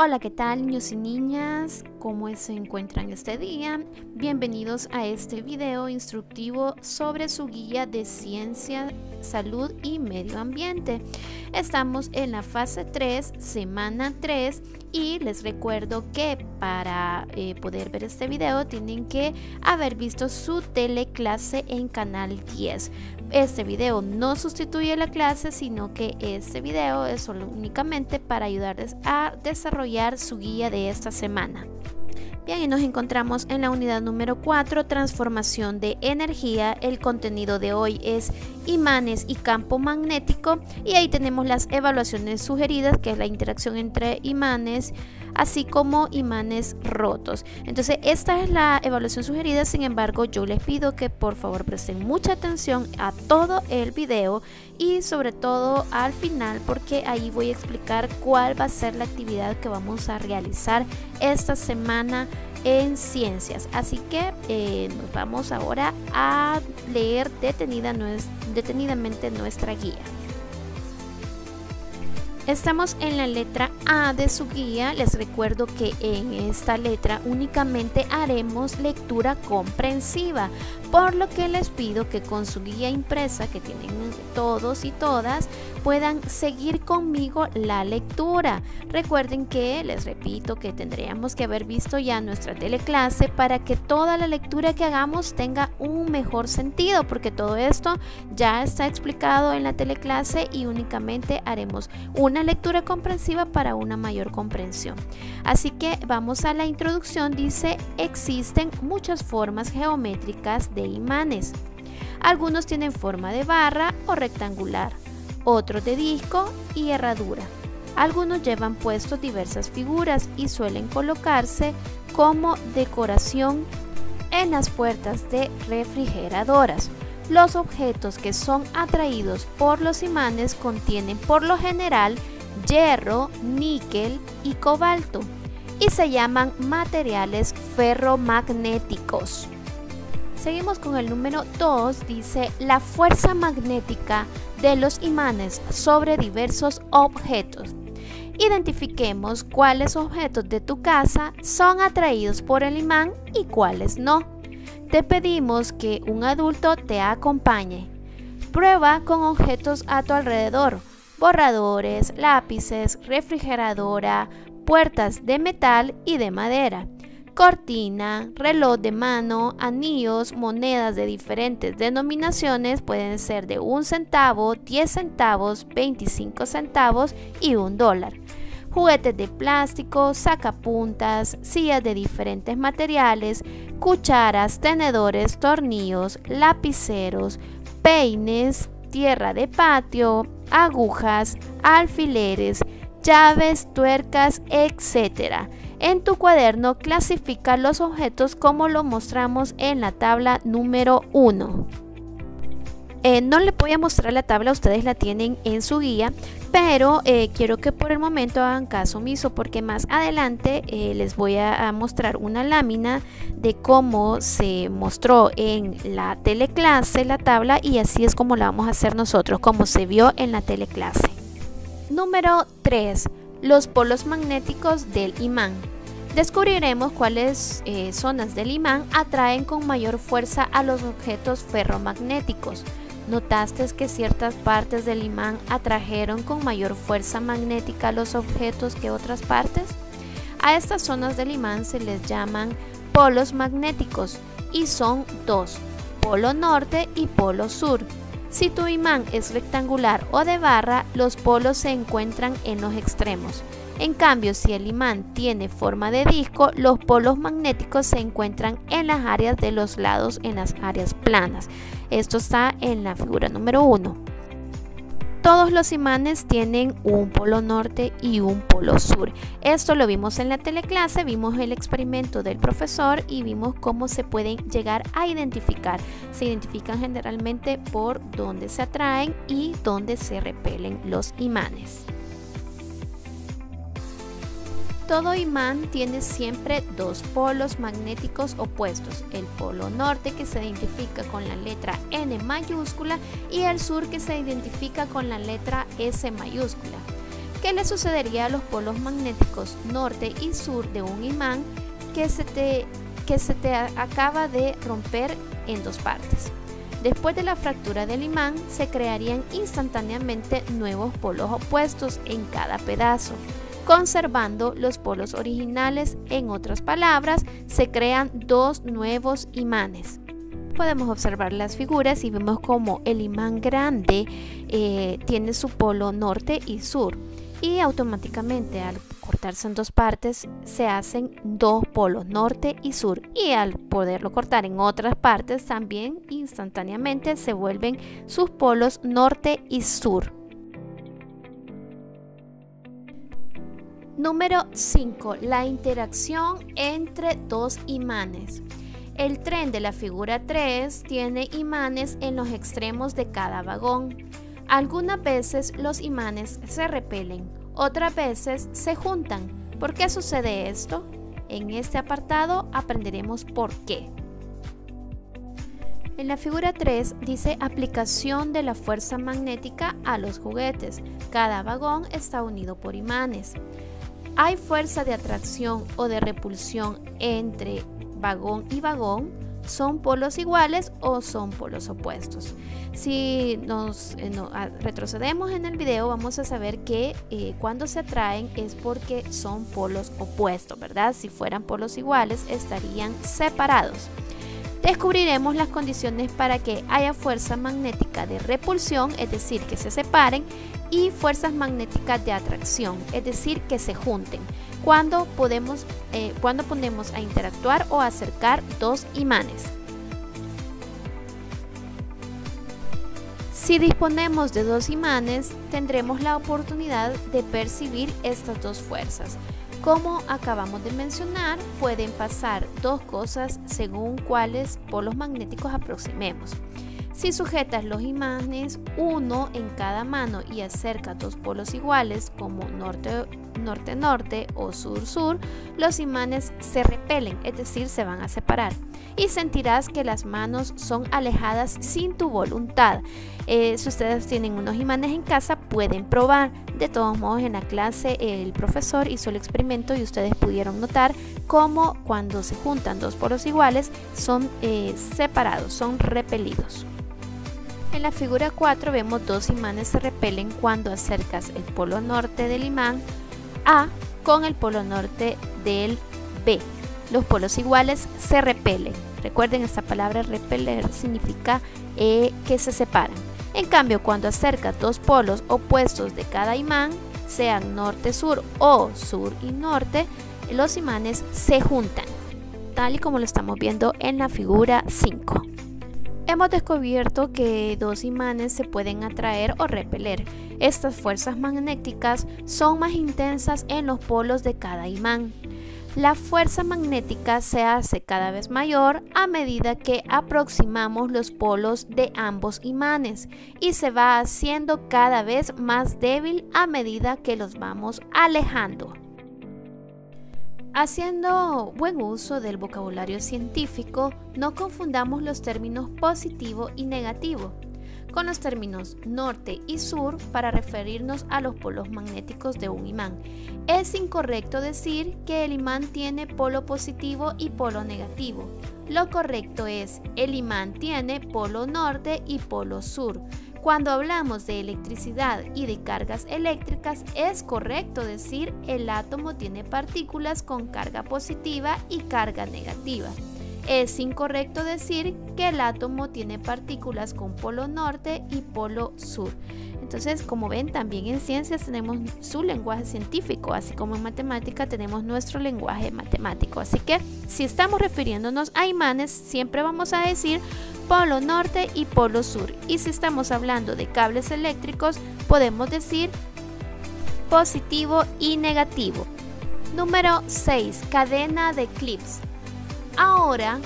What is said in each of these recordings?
Hola, ¿qué tal, niños y niñas? ¿Cómo se encuentran este día? Bienvenidos a este video instructivo sobre su guía de ciencia, salud y medio ambiente. Estamos en la fase 3, semana 3, y les recuerdo que para poder ver este video tienen que haber visto su teleclase en canal 10. Este video no sustituye la clase, sino que este video es solo únicamente para ayudarles a desarrollar su guía de esta semana. Bien, y nos encontramos en la unidad número 4, transformación de energía. El contenido de hoy es imanes y campo magnético, y ahí tenemos las evaluaciones sugeridas, que es la interacción entre imanes, así como imanes rotos. Entonces esta es la evaluación sugerida. Sin embargo, yo les pido que por favor presten mucha atención a todo el video y sobre todo al final, porque ahí voy a explicar cuál va a ser la actividad que vamos a realizar esta semana en ciencias. Así que nos vamos ahora a leer detenidamente nuestra guía. Estamos en la letra A de su guía. Les recuerdo que en esta letra únicamente haremos lectura comprensiva, por lo que les pido que con su guía impresa, que tienen todos y todas, puedan seguir conmigo la lectura. Recuerden que, les repito, que tendríamos que haber visto ya nuestra teleclase para que toda la lectura que hagamos tenga un mejor sentido, porque todo esto ya está explicado en la teleclase y únicamente haremos una lectura comprensiva para una mayor comprensión. Así que vamos a la introducción. Dice: existen muchas formas geométricas de imanes. Algunos tienen forma de barra o rectangular, otros de disco y herradura. Algunos llevan puestos diversas figuras y suelen colocarse como decoración en las puertas de refrigeradoras. Los objetos que son atraídos por los imanes contienen por lo general hierro, níquel y cobalto, y se llaman materiales ferromagnéticos. Seguimos con el número 2. Dice: la fuerza magnética de los imanes sobre diversos objetos. Identifiquemos cuáles objetos de tu casa son atraídos por el imán y cuáles no. Te pedimos que un adulto te acompañe. Prueba con objetos a tu alrededor: borradores, lápices, refrigeradora, puertas de metal y de madera, cortina, reloj de mano, anillos, monedas de diferentes denominaciones, pueden ser de 1 centavo, 10 centavos, 25 centavos y $1. Juguetes de plástico, sacapuntas, sillas de diferentes materiales, cucharas, tenedores, tornillos, lapiceros, peines, tierra de patio, agujas, alfileres, llaves, tuercas, etc. En tu cuaderno clasifica los objetos como lo mostramos en la tabla número 1. No les voy a mostrar la tabla, ustedes la tienen en su guía, pero quiero que por el momento hagan caso omiso, porque más adelante les voy a mostrar una lámina de cómo se mostró en la teleclase la tabla, y así es como la vamos a hacer nosotros, como se vio en la teleclase. Número 3. Los polos magnéticos del imán. Descubriremos cuáles zonas del imán atraen con mayor fuerza a los objetos ferromagnéticos. ¿Notaste que ciertas partes del imán atrajeron con mayor fuerza magnética a los objetos que otras partes? A estas zonas del imán se les llaman polos magnéticos, y son dos: polo norte y polo sur. Si tu imán es rectangular o de barra, los polos se encuentran en los extremos. En cambio, si el imán tiene forma de disco, los polos magnéticos se encuentran en las áreas de los lados, en las áreas planas. Esto está en la figura número 1. Todos los imanes tienen un polo norte y un polo sur. Esto lo vimos en la teleclase, vimos el experimento del profesor y vimos cómo se pueden llegar a identificar. Se identifican generalmente por dónde se atraen y dónde se repelen los imanes. Todo imán tiene siempre dos polos magnéticos opuestos: el polo norte, que se identifica con la letra N mayúscula, y el sur, que se identifica con la letra S mayúscula. ¿Qué le sucedería a los polos magnéticos norte y sur de un imán que se te acaba de romper en dos partes? Después de la fractura del imán, se crearían instantáneamente nuevos polos opuestos en cada pedazo, conservando los polos originales. En otras palabras, se crean dos nuevos imanes. Podemos observar las figuras y vemos como el imán grande tiene su polo norte y sur, y automáticamente al cortarse en dos partes se hacen dos polos norte y sur, y al poderlo cortar en otras partes también instantáneamente se vuelven sus polos norte y sur. Número 5. La interacción entre dos imanes. El tren de la figura 3 tiene imanes en los extremos de cada vagón. Algunas veces los imanes se repelen, otras veces se juntan. ¿Por qué sucede esto? En este apartado aprenderemos por qué. En la figura 3 dice aplicación de la fuerza magnética a los juguetes. Cada vagón está unido por imanes. ¿Hay fuerza de atracción o de repulsión entre vagón y vagón? ¿Son polos iguales o son polos opuestos? Si nos retrocedemos en el video, vamos a saber que cuando se atraen es porque son polos opuestos, ¿verdad? Si fueran polos iguales, estarían separados. Descubriremos las condiciones para que haya fuerza magnética de repulsión, es decir, que se separen, y fuerzas magnéticas de atracción, es decir, que se junten. Cuando ponemos a interactuar o acercar dos imanes. Si disponemos de dos imanes, tendremos la oportunidad de percibir estas dos fuerzas. Como acabamos de mencionar, pueden pasar dos cosas según cuáles polos magnéticos aproximemos. Si sujetas los imanes uno en cada mano y acercas dos polos iguales como norte-norte o sur-sur, los imanes se repelen, es decir, se van a separar. Y sentirás que las manos son alejadas sin tu voluntad. Si ustedes tienen unos imanes en casa, pueden probar. De todos modos, en la clase el profesor hizo el experimento y ustedes pudieron notar cómo cuando se juntan dos polos iguales son separados, son repelidos. En la figura 4 vemos dos imanes se repelen cuando acercas el polo norte del imán A con el polo norte del B. Los polos iguales se repelen. Recuerden, esta palabra repeler significa que se separan. En cambio, cuando acercas dos polos opuestos de cada imán, sean norte-sur o sur y norte, los imanes se juntan, tal y como lo estamos viendo en la figura 5. Hemos descubierto que dos imanes se pueden atraer o repeler. Estas fuerzas magnéticas son más intensas en los polos de cada imán. La fuerza magnética se hace cada vez mayor a medida que aproximamos los polos de ambos imanes y se va haciendo cada vez más débil a medida que los vamos alejando. Haciendo buen uso del vocabulario científico, no confundamos los términos positivo y negativo con los términos norte y sur para referirnos a los polos magnéticos de un imán. Es incorrecto decir que el imán tiene polo positivo y polo negativo. Lo correcto es el imán tiene polo norte y polo sur. Cuando hablamos de electricidad y de cargas eléctricas, es correcto decir el átomo tiene partículas con carga positiva y carga negativa. Es incorrecto decir que el átomo tiene partículas con polo norte y polo sur. Entonces, como ven, también en ciencias tenemos su lenguaje científico, así como en matemática tenemos nuestro lenguaje matemático. Así que si estamos refiriéndonos a imanes, siempre vamos a decir polo norte y polo sur. Y si estamos hablando de cables eléctricos, podemos decir positivo y negativo. Número 6. Cadena de clips. Ahora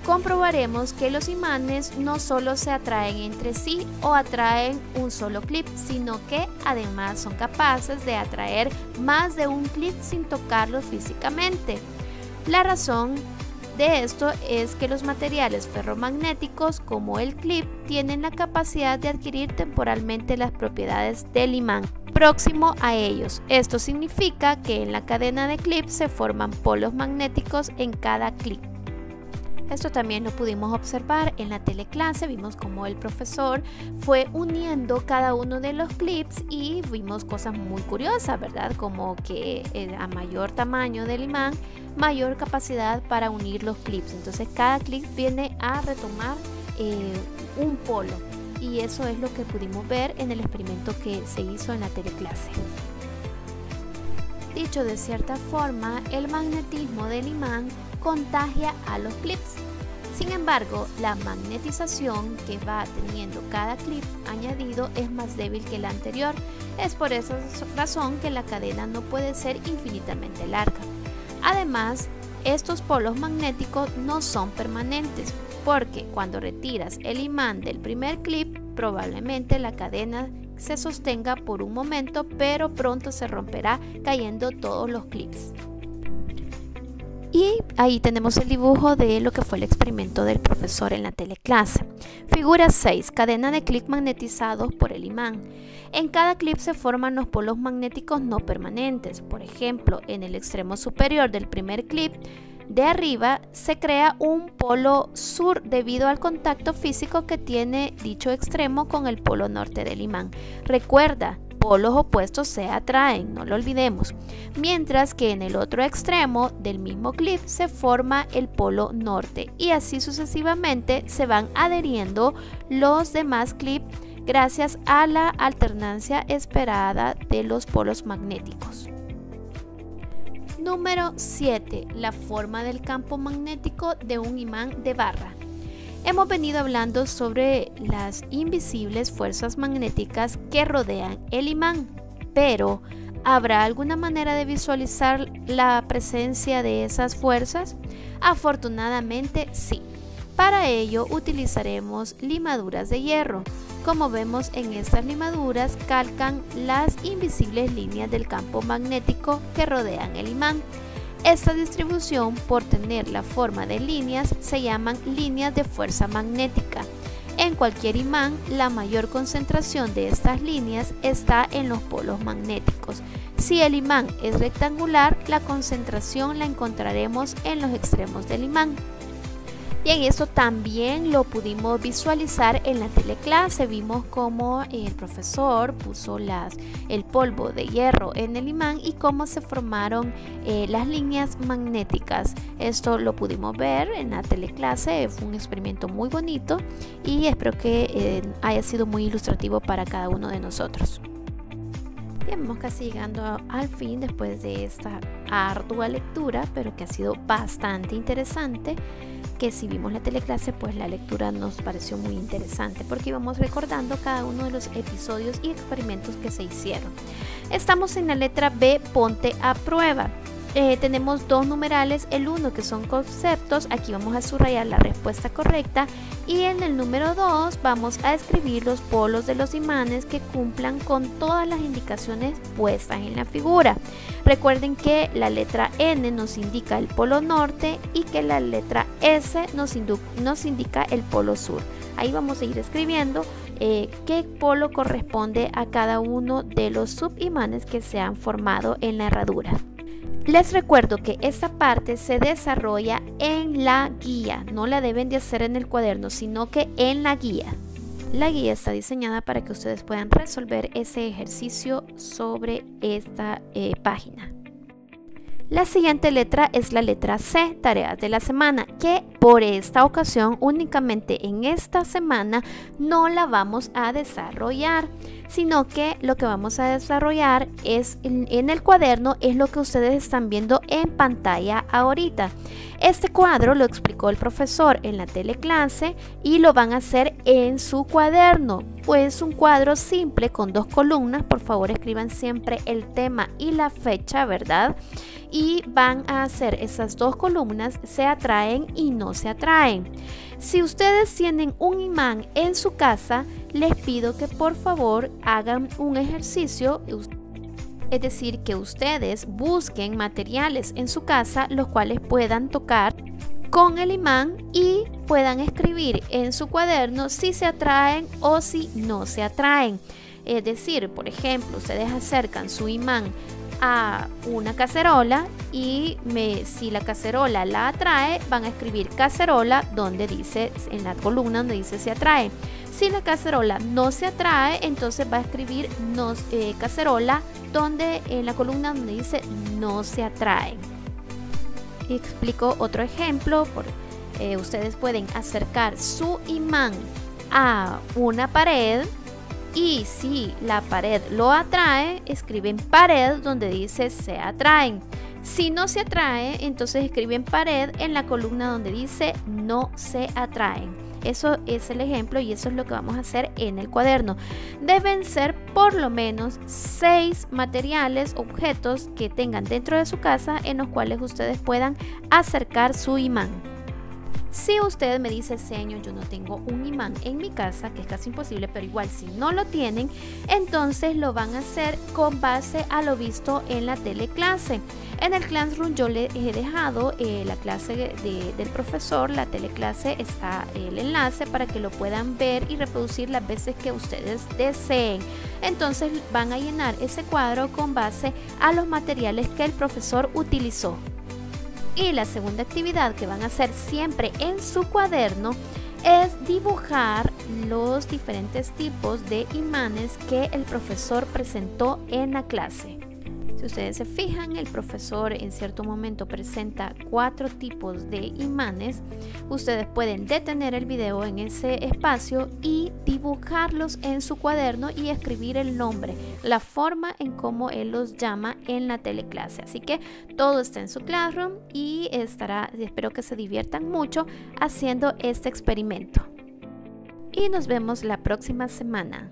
comprobaremos que los imanes no solo se atraen entre sí o atraen un solo clip, sino que además son capaces de atraer más de un clip sin tocarlo físicamente. La razón de esto es que los materiales ferromagnéticos como el clip tienen la capacidad de adquirir temporalmente las propiedades del imán. próximo a ellos. Esto significa que en la cadena de clips se forman polos magnéticos en cada clip. Esto también lo pudimos observar en la teleclase, vimos cómo el profesor fue uniendo cada uno de los clips y vimos cosas muy curiosas, ¿verdad? Como que a mayor tamaño del imán, mayor capacidad para unir los clips. Entonces cada clip viene a retomar un polo y eso es lo que pudimos ver en el experimento que se hizo en la teleclase. Dicho de cierta forma, el magnetismo del imán contagia a los clips. Sin embargo, la magnetización que va teniendo cada clip añadido es más débil que la anterior. Es por esa razón que la cadena no puede ser infinitamente larga. Además, estos polos magnéticos no son permanentes, porque cuando retiras el imán del primer clip, probablemente la cadena se sostenga por un momento, pero pronto se romperá cayendo todos los clips. Y ahí tenemos el dibujo de lo que fue el experimento del profesor en la teleclase. Figura 6. Cadena de clip magnetizados por el imán. En cada clip se forman los polos magnéticos no permanentes. Por ejemplo, en el extremo superior del primer clip de arriba se crea un polo sur debido al contacto físico que tiene dicho extremo con el polo norte del imán. Recuerda, polos opuestos se atraen, no lo olvidemos. Mientras que en el otro extremo del mismo clip se forma el polo norte y así sucesivamente se van adheriendo los demás clips gracias a la alternancia esperada de los polos magnéticos. Número 7. La forma del campo magnético de un imán de barra. Hemos venido hablando sobre las invisibles fuerzas magnéticas que rodean el imán, pero ¿habrá alguna manera de visualizar la presencia de esas fuerzas? Afortunadamente sí. Para ello utilizaremos limaduras de hierro. Como vemos en estas limaduras calcan las invisibles líneas del campo magnético que rodean el imán. Esta distribución, por tener la forma de líneas, se llaman líneas de fuerza magnética. En cualquier imán, la mayor concentración de estas líneas está en los polos magnéticos. Si el imán es rectangular, la concentración la encontraremos en los extremos del imán. Y en eso también lo pudimos visualizar en la teleclase. Vimos cómo el profesor puso el polvo de hierro en el imán y cómo se formaron las líneas magnéticas. Esto lo pudimos ver en la teleclase. Fue un experimento muy bonito y espero que haya sido muy ilustrativo para cada uno de nosotros. Bien, vamos casi llegando al fin después de esta ardua lectura, pero que ha sido bastante interesante. Que si vimos la teleclase, pues la lectura nos pareció muy interesante porque íbamos recordando cada uno de los episodios y experimentos que se hicieron. Estamos en la letra B, ponte a prueba. Tenemos dos numerales, el 1 que son conceptos, aquí vamos a subrayar la respuesta correcta y en el número 2 vamos a escribir los polos de los imanes que cumplan con todas las indicaciones puestas en la figura. Recuerden que la letra N nos indica el polo norte y que la letra S nos indica el polo sur. Ahí vamos a ir escribiendo qué polo corresponde a cada uno de los subimanes que se han formado en la herradura. Les recuerdo que esta parte se desarrolla en la guía, no la deben de hacer en el cuaderno, sino que en la guía. La guía está diseñada para que ustedes puedan resolver ese ejercicio sobre esta página. La siguiente letra es la letra C, tareas de la semana, que por esta ocasión únicamente en esta semana no la vamos a desarrollar, sino que lo que vamos a desarrollar es en el cuaderno, es lo que ustedes están viendo en pantalla ahorita. Este cuadro lo explicó el profesor en la teleclase y lo van a hacer en su cuaderno. Pues un cuadro simple con 2 columnas, por favor escriban siempre el tema y la fecha, ¿verdad? Y van a hacer esas 2 columnas, se atraen y no se atraen. Si ustedes tienen un imán en su casa, les pido que por favor hagan un ejercicio. Es decir, que ustedes busquen materiales en su casa los cuales puedan tocar con el imán y puedan escribir en su cuaderno si se atraen o si no se atraen. Es decir, por ejemplo, ustedes acercan su imán a una cacerola y si la cacerola la atrae, van a escribir cacerola donde dice, en la columna donde dice se atrae. Si la cacerola no se atrae, entonces va a escribir cacerola donde en la columna donde dice no se atrae. Explico otro ejemplo. Ustedes pueden acercar su imán a una pared y si la pared lo atrae, escriben pared donde dice se atraen. Si no se atrae, entonces escriben pared en la columna donde dice no se atraen. Eso es el ejemplo y eso es lo que vamos a hacer en el cuaderno. Deben ser por lo menos 6 materiales, objetos que tengan dentro de su casa en los cuales ustedes puedan acercar su imán. Si usted me dice, señor, yo no tengo un imán en mi casa, que es casi imposible, pero igual si no lo tienen, entonces lo van a hacer con base a lo visto en la teleclase. En el Classroom yo les he dejado la clase del profesor, la teleclase, está el enlace para que lo puedan ver y reproducir las veces que ustedes deseen. Entonces van a llenar ese cuadro con base a los materiales que el profesor utilizó. Y la segunda actividad que van a hacer siempre en su cuaderno es dibujar los diferentes tipos de imanes que el profesor presentó en la clase. Si ustedes se fijan, el profesor en cierto momento presenta 4 tipos de imanes. Ustedes pueden detener el video en ese espacio y dibujarlos en su cuaderno y escribir el nombre, la forma en cómo él los llama en la teleclase. Así que todo está en su Classroom y espero que se diviertan mucho haciendo este experimento. Y nos vemos la próxima semana.